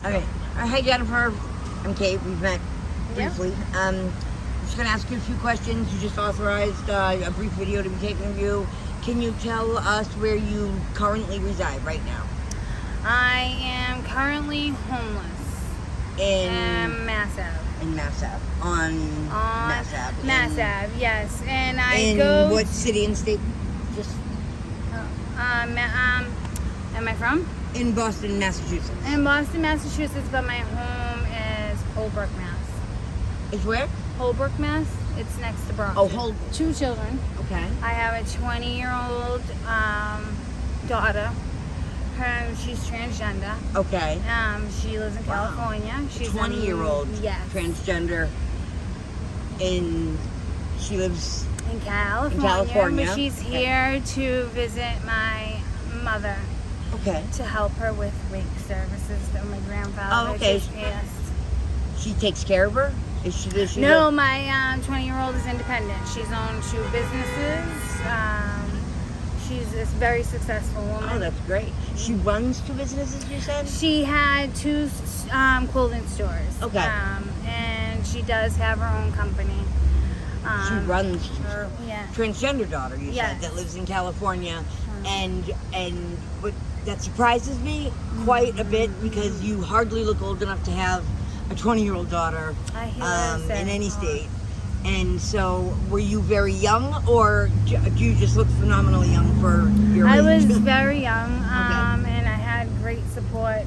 Okay. Hi, Jennifer. I'm Kate. We've met briefly. I'm just going to ask you a few questions. You just authorized a brief video to be taken of you. Can you tell us where you currently reside right now? I am currently homeless In Mass Ave. In Mass Ave. On Mass Ave. Mass Ave, yes. And I in go. what city and state? Just am I from? in Boston, Massachusetts. In Boston, Massachusetts, but my home is Holbrook, Mass. Is where? Holbrook, Mass. It's next to Brockton. Oh, Holbrook. 2 children. Okay. I have a 20-year-old daughter. She's transgender. Okay. She lives in California. She's 20-year-old yes. transgender. She lives in California. But she's Okay. here to visit my mother. Okay. To help her with wake services that my grandfather. Oh, okay. Yes. She takes care of her? Is she No, my 20-year-old is independent. She's owned 2 businesses. She's a very successful woman. Oh, that's great. She runs 2 businesses, you said? She had 2 clothing stores. Okay. And she does have her own company. She runs her transgender daughter, you said, that lives in California. And what that surprises me quite a bit because you hardly look old enough to have a 20-year-old daughter in any state. And so, were you very young, or do you just look phenomenally young for your age? I was very young, and I had great support.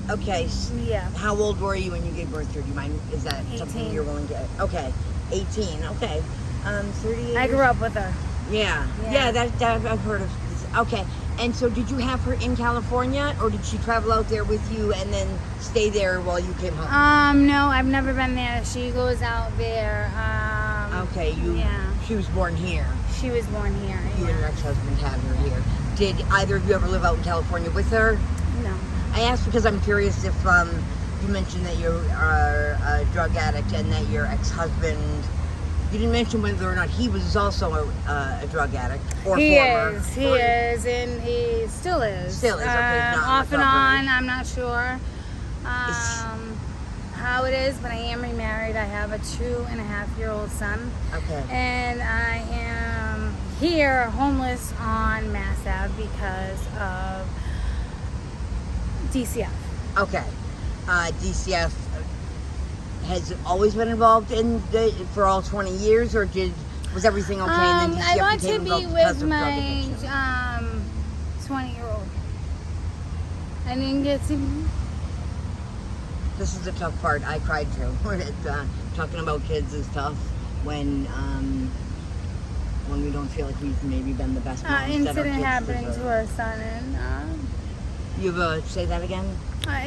Okay. Yeah. How old were you when you gave birth to her? Do you mind? Is that 18. something you're willing to? Okay. 18. Okay. 38. I grew up with her. Yeah. That I've heard of. Okay. And so, did you have her in California, or did she travel out there with you and then stay there while you came home? No, I've never been there. She goes out there. Okay. She was born here. She was born here. You and your ex-husband had her here. Did either of you ever live out in California with her? No. I asked because I'm curious if you mentioned that you are a drug addict and that your ex-husband. You didn't mention whether or not he was also a drug addict or he former. He is, and he still is. Still is, okay. Off and on, I'm not sure how it is, but I am remarried. I have a 2.5-year-old son. Okay. And I am here homeless on Mass Ave because of DCF. Okay. DCF has always been involved in for all 20 years, or was everything okay? And then DCF I got to be with my 20-year-old. I didn't get to. This is the tough part. I cried too. Talking about kids is tough when we don't feel like we've maybe been the best moms that our kids Incident happened deserve. to our son, and You say that again?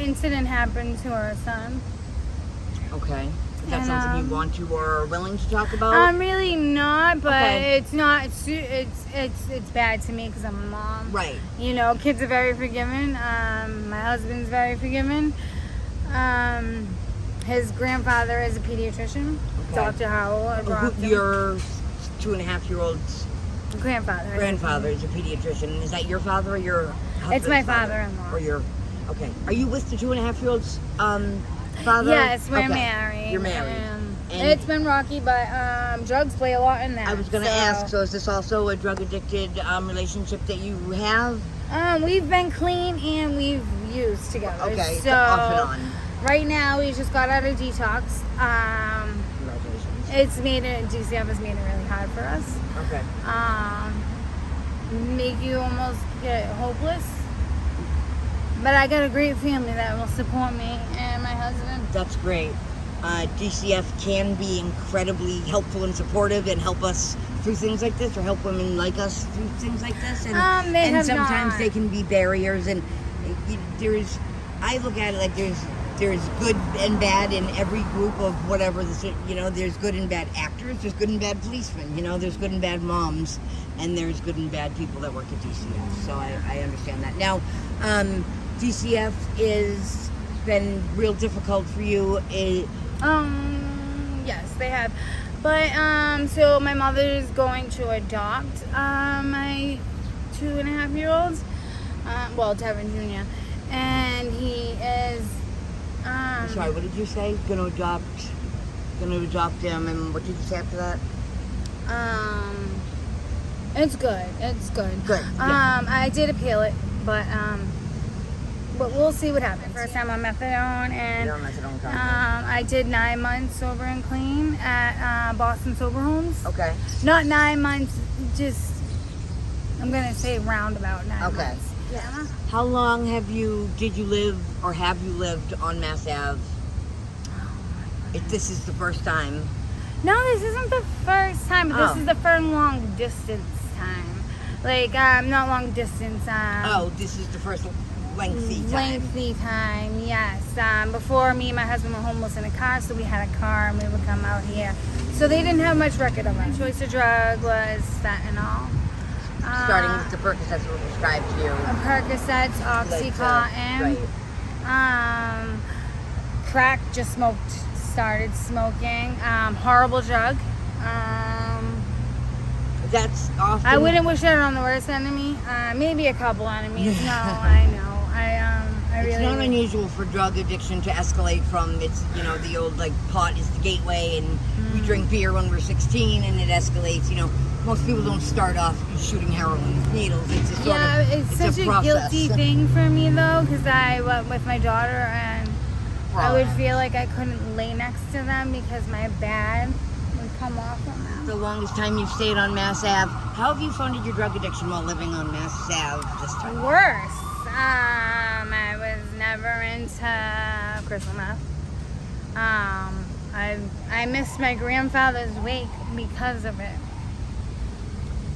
incident happened to our son. Okay. Is that something you want to or are willing to talk about? I'm really not, but Okay. it's not. It's bad to me because I'm a mom. Right. You know, kids are very forgiving. My husband's very forgiving. His grandfather is a pediatrician, Dr. Howell. Your 2.5-year-old's grandfather is a pediatrician. Is that your father or your husband's It's my father? father-in-law. Or your okay. Are you with the 2.5-year-old's father? Yes, we're Okay. married. You're married. And it's been rocky, but drugs play a lot in that. I was going to ask, so is this also a drug-addicted relationship that you have? We've been clean and we've used together. Okay, so off and on. Right now, we just got out of detox. Congratulations. DCF has made it really hard for us. Okay. Make you almost get hopeless. But I got a great family that will support me and my husband. That's great. DCF can be incredibly helpful and supportive and help us through things like this, or help women like us through things like this. And sometimes they can be barriers. And I look at it like there's good and bad in every group of whatever. There's good and bad actors. There's good and bad policemen. There's good and bad moms, and there's good and bad people that work at DCF. So I understand that. Now, DCF is been real difficult for you. Yes, they have. But so my mother is going to adopt my 2.5-year-old, Devin Jr. And he sorry, what did you say? Gonna adopt him, and what did you say after that? It's good. It's good. Good. Yeah. I did appeal it, but we'll see what happens. First time on methadone, and You're on methadone, I did 9 months sober and clean at Boston Sober Homes. Okay. Not 9 months, just I'm gonna say round about 9 Okay. months. Yeah. How long did you live or have you lived on Mass Ave? If this is the first time. No, this isn't the first time. This is the first long distance time. Like, not long distance. This is the first lengthy time. Lengthy time, yes. Before, me and my husband were homeless in a car, so we had a car and we would come out here. So they didn't have much record of us. My choice of drug was fentanyl. Starting with the Percocets were prescribed to you. Percocets, Oxycontin. Right. Crack, just started smoking. Horrible drug. That's often. I wouldn't wish that on the worst enemy. Maybe a couple enemies. No, I know. I really. It's not unusual for drug addiction to escalate from the old pot is the gateway, and we drink beer when we're 16, and it escalates. Most people don't start off shooting heroin with needles. It's a sort of, it's such a process. guilty thing for me though, because I went with my daughter and I would feel like I couldn't lay next to them because my bad would come off on them. The longest time you've stayed on Mass Ave. How have you funded your drug addiction while living on Mass Ave this time? Worse. I was never into crystal meth. I missed my grandfather's wake because of it.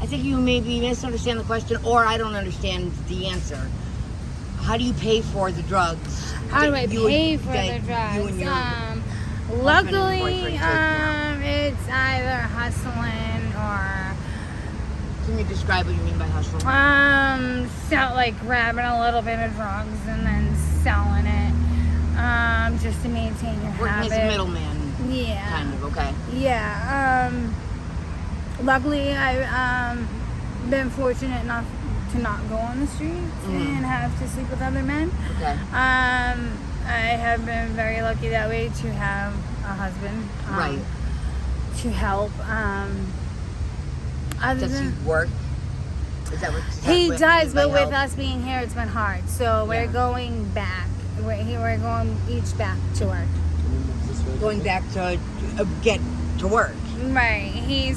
I think you maybe misunderstand the question, or I don't understand the answer. How do you pay for the drugs? How do I pay for the drugs? You and your luckily, boyfriend take now? it's either hustling or Can you describe what you mean by hustling? grabbing a little bit of drugs and then selling it, just to maintain your Working habit. as a middleman. Yeah. Kind of, okay. Yeah. Luckily, I've been fortunate enough to not go on the streets and have to sleep with other men. Okay. I have been very lucky that way to have a husband. Right. To help. Does he work? Is that what He does, but with help? us being here, it's been hard. So we're going back. We're going each back to work. Going back to get to work. Right. He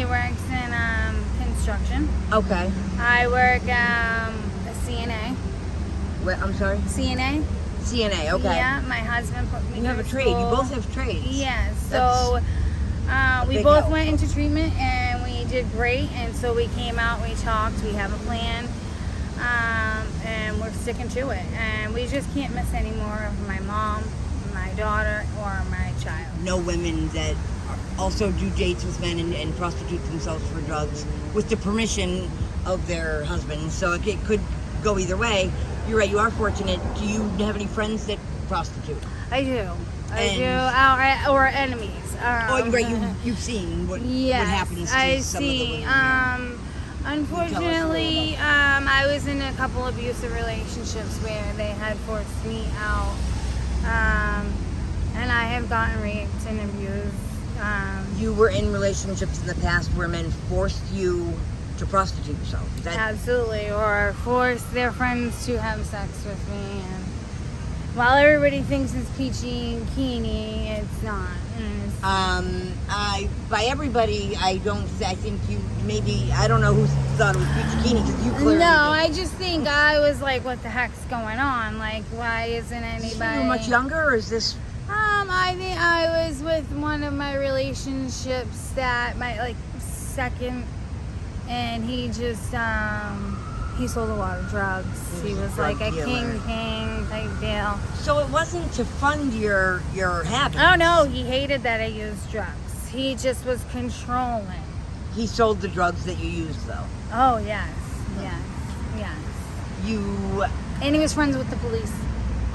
works in construction. Okay. I work a CNA. I'm sorry? CNA. CNA, okay. Yeah, my husband put me You have a through trade. You school. both have trades. Yes. So we big both help. went into treatment and we did great. And so we came out, we talked, we have a plan, and we're sticking to it. And we just can't miss any more of my mom, my daughter, or my child. No women that also do dates with men and prostitute themselves for drugs with the permission of their husbands. So it could go either way. You're right, you are fortunate. Do you have any friends that prostitute? I do. Or enemies. You've seen what happens to I some see. of the women. Unfortunately, I was in a couple abusive relationships where they had forced me out. And I have gotten raped and abused. You were in relationships in the past where men forced you to prostitute yourself. Absolutely, or force their friends to have sex with me. And while everybody thinks it's peachy and keeny, it's not. By everybody, I think you maybe, I don't know who thought it was peachy keeny because you clearly. No, I just think I was like, what the heck's going on? Like, why isn't anybody? You were much younger, or is this? I think I was with one of my relationships that my second, and he just he sold a lot of drugs. He was like a king type deal. So it wasn't to fund your habits. Oh no, he hated that I used drugs. He just was controlling. He sold the drugs that you used, though. Oh yes. And he was friends with the police.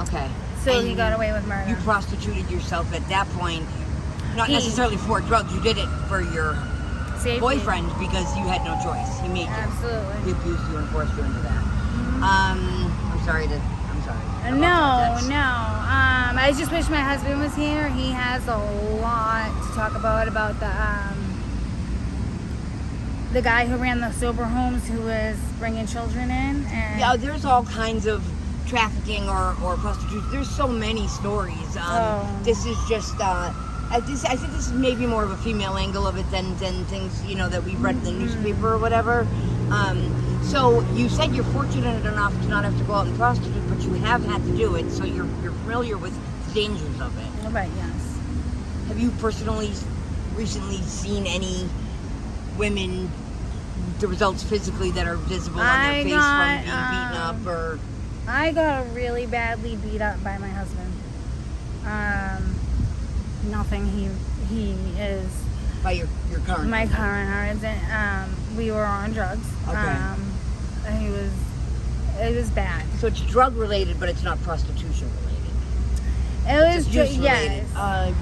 Okay. So and he got away with murder. You prostituted yourself at that point, not necessarily for drugs. You did it for your Safety. Boyfriend because you had no choice. He made you. Absolutely. He abused you and forced you into that. I'm sorry. No. I I just wish my husband was here. He has a lot to talk about the guy who ran the sober homes who was bringing children in. And yeah, there's all kinds of trafficking or prostitution. There's so many stories. This is just, I think this is maybe more of a female angle of it than things, that we've read in the newspaper or whatever. So you said you're fortunate enough to not have to go out and prostitute, but you have had to do it, so you're familiar with the dangers of it. Right, yes. Have you personally recently seen any women, the results physically that are visible on their face from being beaten up or? I got really badly beat up by my husband. Nothing. He is. By your current? My current husband. We were on drugs. Okay. It was bad. So it's drug related, but it's not prostitution related. It was just yes.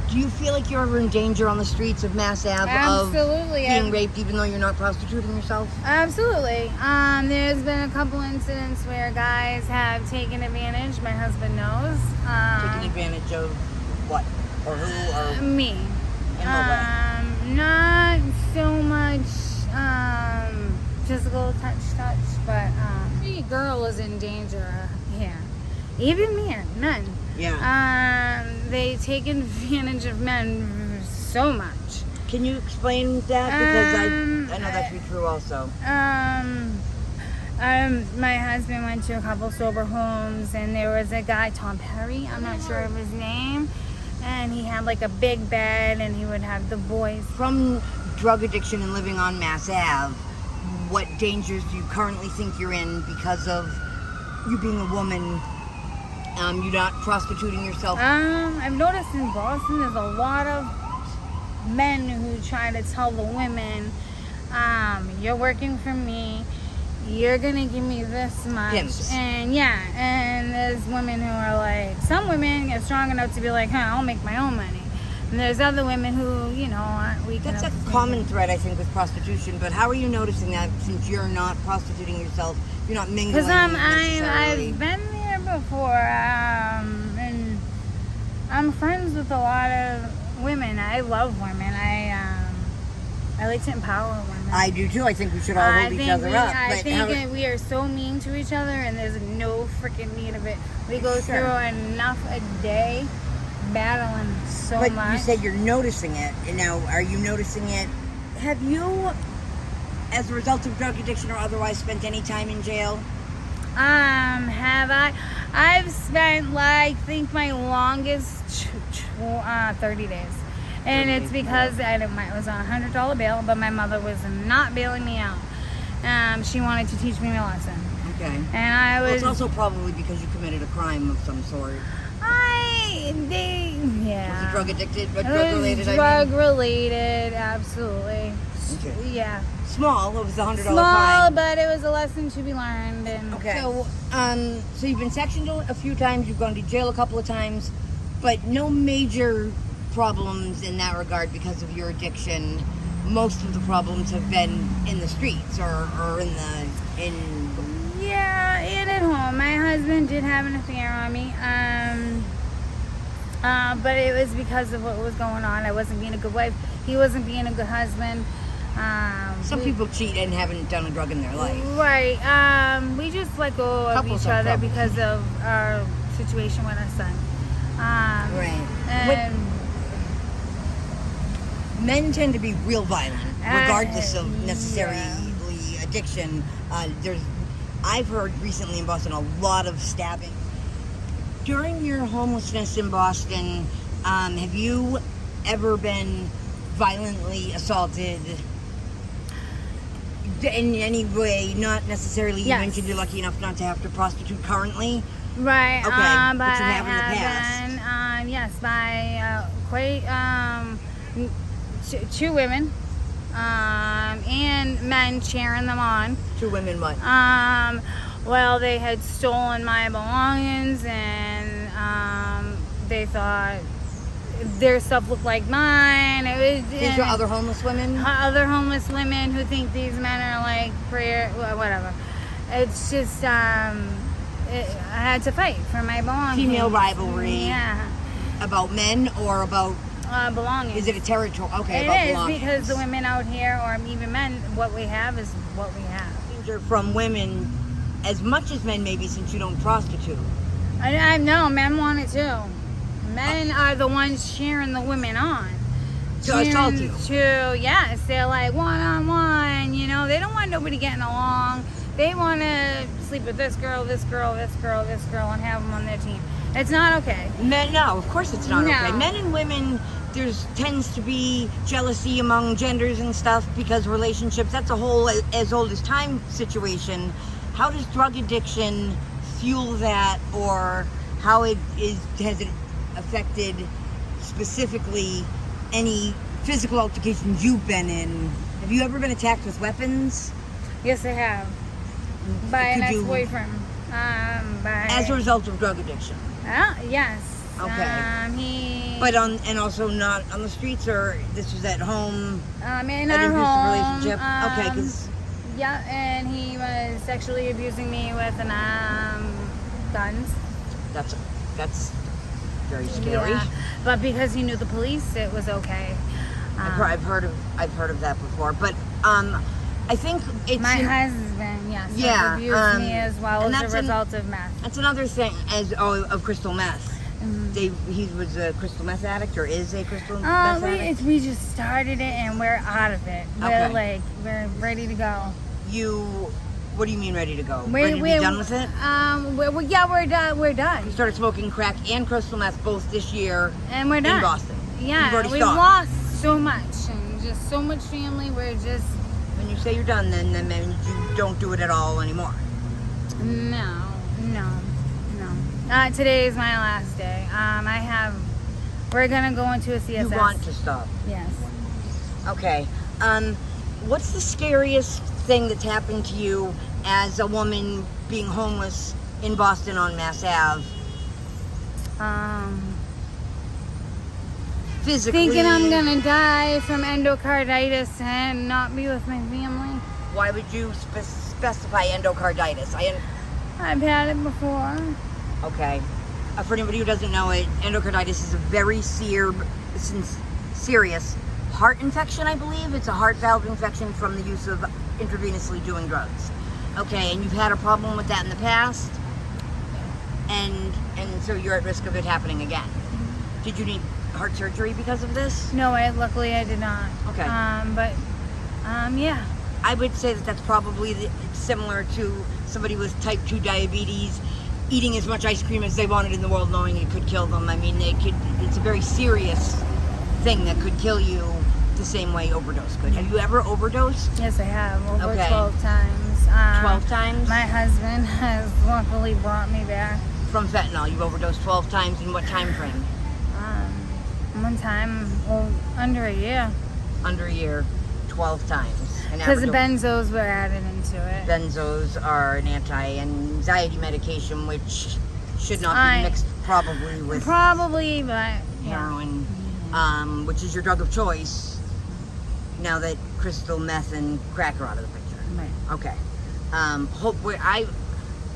Do you feel like you're ever in danger on the streets of Mass Ave Absolutely. of being raped, even though you're not prostituting yourself? Absolutely. There's been a couple incidents where guys have taken advantage. My husband knows. Taking advantage of what or who or me? In what way? Not so much physical touch, but every girl is in danger here. Even men. Yeah. They take advantage of men so much. Can you explain that? Because I know that to be true also. My husband went to a couple sober homes, and there was a guy, Tom Perry, I'm not sure of his name, and he had like a big bed, and he would have the boys. From drug addiction and living on Mass Ave, what dangers do you currently think you're in because of you being a woman? You're not prostituting yourself? I've noticed in Boston there's a lot of men who try to tell the women, you're working for me, you're gonna give me this much. Pimps. And there's women who are like, some women are strong enough to be like, I'll make my own money. And there's other women who, aren't weak enough. That's a common thread, I think, with prostitution. But how are you noticing that since you're not prostituting yourself? You're not mingling necessarily? Because I've been there before, and I'm friends with a lot of women. I love women. I like to empower women. I do too. I think we should all hold each other up. I think we are so mean to each other, and there's no freaking need of it. We go through enough a day battling so much. But you said you're noticing it. And now, are you noticing it? Have you, as a result of drug addiction or otherwise, spent any time in jail? Have I? I've spent, I think my longest 30 days. And it's because I was on a $100 bail, but my mother was not bailing me out. She wanted to teach me my lesson. Okay. And I was... Well, it's also probably because you committed a crime of some sort. Was it drug addicted? Drug related, drug related, absolutely. Okay. Yeah. Small, it was $100 fine. Small, but it was a lesson to be learned. And okay. So you've been sectioned a few times, you've gone to jail a couple of times, but no major problems in that regard because of your addiction. Most of the problems have been in the streets or Yeah, and at home. My husband did have an affair on me. But it was because of what was going on. I wasn't being a good wife. He wasn't being a good husband. Some people cheat and haven't done a drug in their life. Right. We just let go of each other because of our situation with our son. Right. And men tend to be real violent, regardless of necessarily addiction. I've heard recently in Boston a lot of stabbing. During your homelessness in Boston, have you ever been violently assaulted in any way? Not necessarily. You mentioned you're lucky enough not to have to prostitute currently. Right. Okay. But you have in the past. Yes, by quite two women and men cheering them on. Two women what? Well, they had stolen my belongings, and they thought their stuff looked like mine. These are other homeless women? Other homeless women who think these men are like whatever. It's just, I had to fight for my belongings. Female rivalry. Yeah. about men or about belonging. Is it a territory? Okay, It about is belongings. because the women out here, or even men, what we have is what we have. Things are from women as much as men, maybe, since you don't prostitute. I know men want it too. Men are the ones cheering the women on. To assault you. Yes, they're like one-on-one. You know, they don't want nobody getting along. They want to sleep with this girl, this girl, this girl, this girl, and have them on their team. It's not okay. Men, no, of course it's not No. okay. Men and women, there's tends to be jealousy among genders and stuff because relationships, that's a whole as old as time situation. How does drug addiction fuel that, or how has it affected specifically any physical altercations you've been in? Have you ever been attacked with weapons? Yes, I have. By an Could you- ex-boyfriend. As a result of drug addiction? Yes. Okay. But also not on the streets, or this was at home? In an our abusive home. relationship? Okay, 'cause Yeah, and he was sexually abusing me with guns. that's very scary. Yeah, but because he knew the police, it was okay. I've heard of that before, but I think it's My husband, yes, Yeah, abused me as well and as that's a result of meth. That's another thing of crystal meth. Mm-hmm. He was a crystal meth addict, or is a crystal meth addict. We just started it and we're out of it. Okay. We're ready to go. What do you mean ready to go? Ready to be done with it? We're done. We're done. You started smoking crack and crystal meth both this year And we're done. in Boston. Yeah, You've already we've stopped. lost so much and just so much family. We're just When you say you're done, then means you don't do it at all anymore. no. Today is my last day. We're gonna go into a CSS. You want to stop. Yes. Okay. What's the scariest thing that's happened to you as a woman being homeless in Boston on Mass Ave? Physically. Thinking I'm gonna die from endocarditis and not be with my family. Why would you specify endocarditis? I've had it before. Okay. For anybody who doesn't know it, endocarditis is a very serious heart infection, I believe. It's a heart valve infection from the use of intravenously doing drugs. Okay, and you've had a problem with that in the past, and so you're at risk of it happening again. Did you need heart surgery because of this? No, luckily I did not. Okay. Yeah. I would say that that's probably similar to somebody with type 2 diabetes eating as much ice cream as they wanted in the world, knowing it could kill them. I mean, it's a very serious thing that could kill you the same way overdose could. Have you ever overdosed? Yes, I have. Over Okay. 12 times. 12 times? My husband has luckily brought me back. From fentanyl, you've overdosed 12 times. In what time frame? One time, under a year. Under a year, 12 times. Because the benzos were added into it. Benzos are an anti-anxiety medication, which should not be mixed probably with but heroin, which is your drug of choice now that crystal meth and crack are out of the picture. Right. Okay.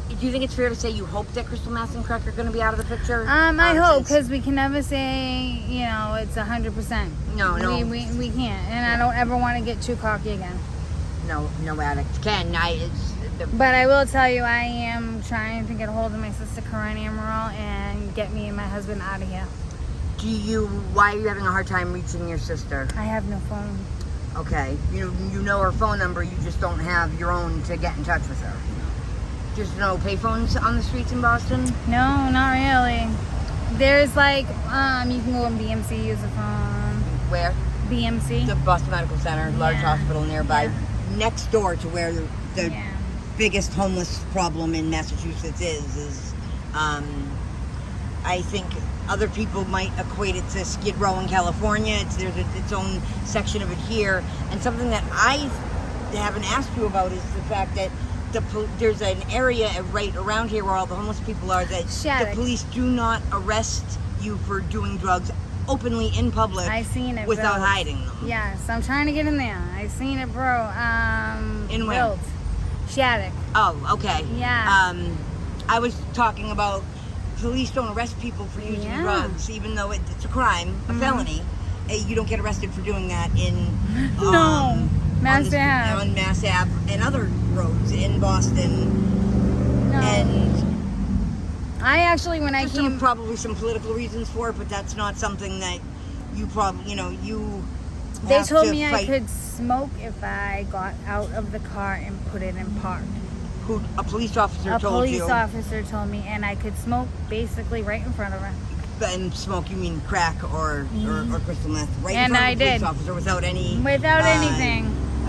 Do you think it's fair to say you hope that crystal meth and crack are going to be out of the picture? I hope, because we can never say, it's 100%. No. We can't. And I don't ever want to get too cocky again. No addict can. But I will tell you, I am trying to get a hold of my sister, Corinne Amaral, and get me and my husband out of here. Why are you having a hard time reaching your sister? I have no phone. Okay. You know her phone number, you just don't have your own to get in touch with her. There's no payphones on the streets in Boston? No, not really. There's you can go in BMC, use a phone. Where? BMC. The Boston Medical Center, large hospital nearby, next door to where the biggest homeless problem in Massachusetts is. I think other people might equate it to Skid Row in California. There's its own section of it here. And something that I haven't asked you about is the fact that there's an area right around here where all the homeless people are that the police do not arrest you for doing drugs openly in public. I seen it without hiding them. Yes, I'm trying to get in there. I seen it, bro. In where? Shattuck. Oh, okay. Yeah. I was talking about police don't arrest people for using Yeah. drugs, even though it's a crime, a felony. You don't get arrested for doing that in Mass Ave. on Mass Ave and other roads in Boston. No. And I actually, when I there's came, probably some political reasons for it, but that's not something that you probably, you they have told to me I fight. could smoke if I got out of the car and put it in park. Who a police officer A told police you. officer told me, and I could smoke basically right in front of her. And smoke, you mean crack or crystal meth, right And in front I of the police did. officer without any anything. any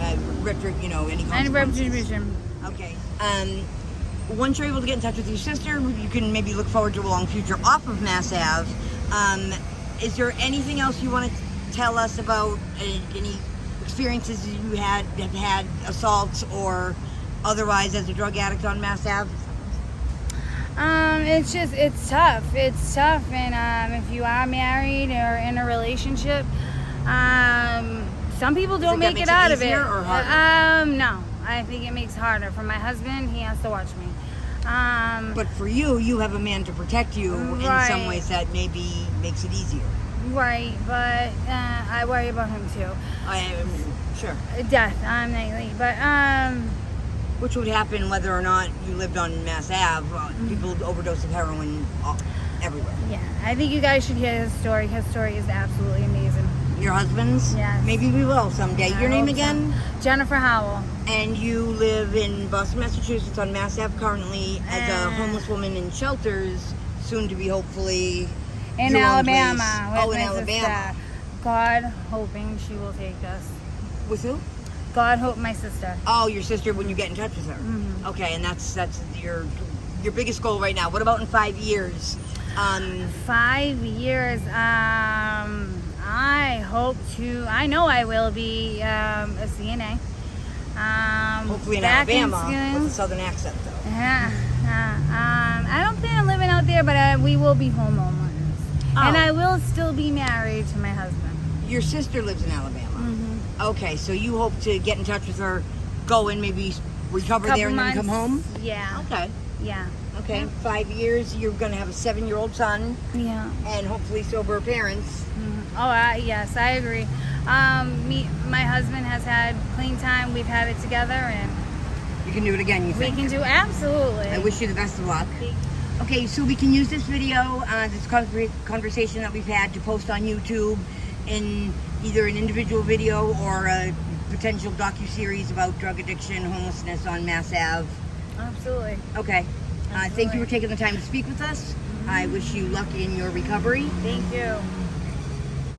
And consequences. retribution. Okay. Once you're able to get in touch with your sister, you can maybe look forward to a long future off of Mass Ave. Is there anything else you want to tell us about any experiences you have had assaults or otherwise as a drug addict on Mass Ave? It's tough. It's tough, and if you are married or in a relationship, some people don't make it out of it. Easier or harder? No, I think it makes it harder. For my husband, he has to watch me. But for you have a man to protect you in some ways that maybe makes it easier. Right, but I worry about him too. Sure. Death, nightly, but Which would happen whether or not you lived on Mass Ave. People overdose of heroin everywhere. yeah, I think you guys should hear his story. His story is absolutely amazing. Your husband's? Yes. Maybe we will someday. I Your name hope so. again? Jennifer Howell. And you live in Boston, Massachusetts on Mass Ave currently as a homeless woman in shelters, soon to be hopefully In your own Alabama. place. With In my Alabama. sister. God hoping she will take us. With who? God hope my sister. Oh, your sister when you get in touch with her. Okay, and that's your biggest goal right now. What about in 5 years? 5 years. I know I will be a CNA. Hopefully in back Alabama school. with a southern accent though. I don't plan on living out there, but we will be homeowners. And I will still be married to my husband. Your sister lives in Alabama. Okay, so you hope to get in touch with her, go and maybe recover there and then come home? Yeah. Okay. Yeah. Okay. 5 years, you're going to have a 7-year-old son Yeah. and hopefully sober parents. Oh, yes, I agree. My husband has had clean time. We've had it together, and You can do it again, you we think? can do absolutely. I wish you the best of luck. Okay, so we can use this video, this conversation that we've had to post on YouTube in either an individual video or a potential docuseries about drug addiction, homelessness on Mass Ave. Absolutely. Okay. Thank you for taking the time to speak with us. I wish you luck in your recovery. Thank you.